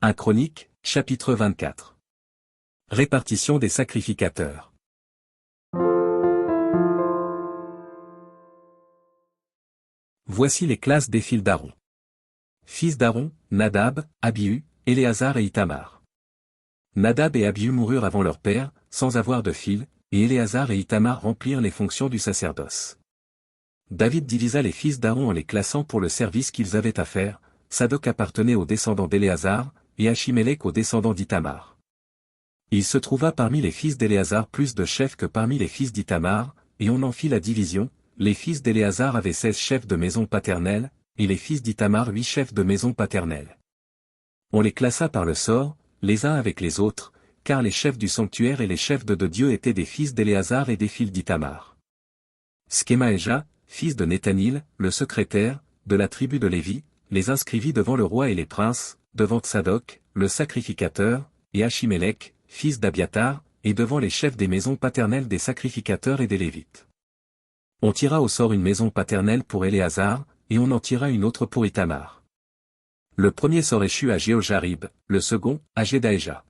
1 Chroniques, chapitre 24. Répartition des sacrificateurs. Voici les classes des fils d'Aaron. Fils d'Aaron, Nadab, Abihu, Éléazar et Ithamar. Nadab et Abihu moururent avant leur père, sans avoir de fils, et Éléazar et Ithamar remplirent les fonctions du sacerdoce. David divisa les fils d'Aaron en les classant pour le service qu'ils avaient à faire. Sadoc appartenait aux descendants d'Éléazar, et Achimélec aux descendants d'Ithamar. Il se trouva parmi les fils d'Éléazar plus de chefs que parmi les fils d'Ithamar, et on en fit la division. Les fils d'Éléazar avaient 16 chefs de maison paternelle, et les fils d'Ithamar 8 chefs de maison paternelle. On les classa par le sort, les uns avec les autres, car les chefs du sanctuaire et les chefs de Dieu étaient des fils d'Éléazar et des fils d'Ithamar. Skemaéja, fils de Nethanil, le secrétaire, de la tribu de Lévi, les inscrivit devant le roi et les princes, devant Tsadoc, le sacrificateur, et Achimélec, fils d'Abiatar, et devant les chefs des maisons paternelles des sacrificateurs et des Lévites. On tira au sort une maison paternelle pour Éléazar, et on en tira une autre pour Ithamar. Le premier sort échut à Jéhojarib, le second, à Jedaéja.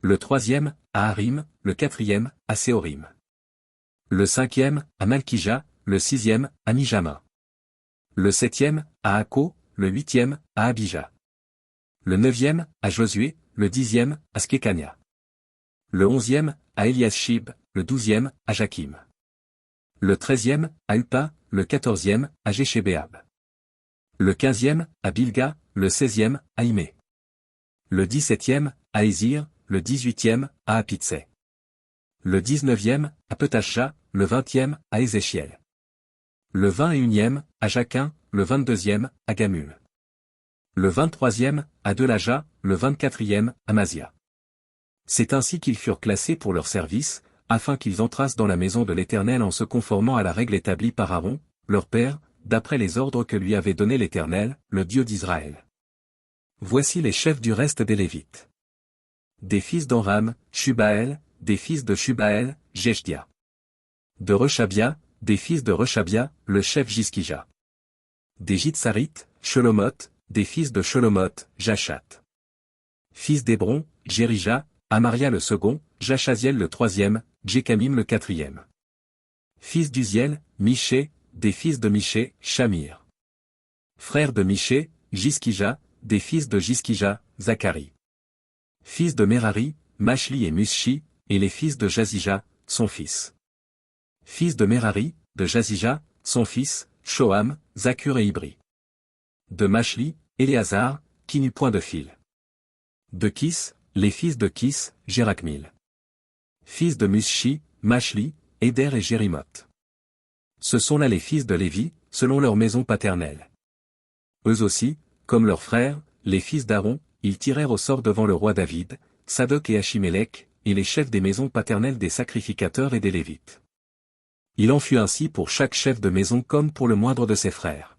Le troisième, à Harim, le quatrième, à Séorim. Le cinquième, à Malkija, le sixième, à Mijama. Le septième, à Akko, le huitième, à Abija. Le neuvième, à Josué, le dixième, à Skekania. Le onzième, à Eliashib, le douzième, à Jakim. Le treizième, à Uppa, le quatorzième, à Jéchébéab. Le quinzième, à Bilga, le seizième, à Imé. Le 17e, à Ézir, le 18e, à Apitsé. Le 19e, à Petachja, le 20e, à Ézéchiel. Le 21e, à Jaquin, le 22e, à Gamul. Le 23e, à Delaja, le 24e, à Mazia. C'est ainsi qu'ils furent classés pour leur service, afin qu'ils entrassent dans la maison de l'Éternel en se conformant à la règle établie par Aaron, leur père, d'après les ordres que lui avait donnés l'Éternel, le Dieu d'Israël. Voici les chefs du reste des Lévites. Des fils d'Amram, Shubaël, des fils de Shubaël, Jeshdia. De Rechabia, des fils de Rechabia, le chef Jiskija. Des Jitsarites, Shelomot, des fils de Shelomot, Jachat. Fils d'Hébron, Jérija, Amaria le second, Jachaziel le troisième, Jékamim le quatrième. Fils d'Uziel, Miché, des fils de Miché, Shamir. Frère de Miché, Jiskija, des fils de Jiskija, Zacharie. Fils de Merari, Machli et Mushi, et les fils de Jazija, son fils. Fils de Merari, de Jazija, son fils, Shoham, Zakur et Ibri. De Machli, Éléazar, qui n'eut point de fil. De Kis, les fils de Kis, Jérakmil. Fils de Mushi, Machli, Éder et Jérimoth. Ce sont là les fils de Lévi, selon leur maison paternelle. Eux aussi, comme leurs frères, les fils d'Aaron, ils tirèrent au sort devant le roi David, Sadoc et Achimélec, et les chefs des maisons paternelles des sacrificateurs et des Lévites. Il en fut ainsi pour chaque chef de maison comme pour le moindre de ses frères.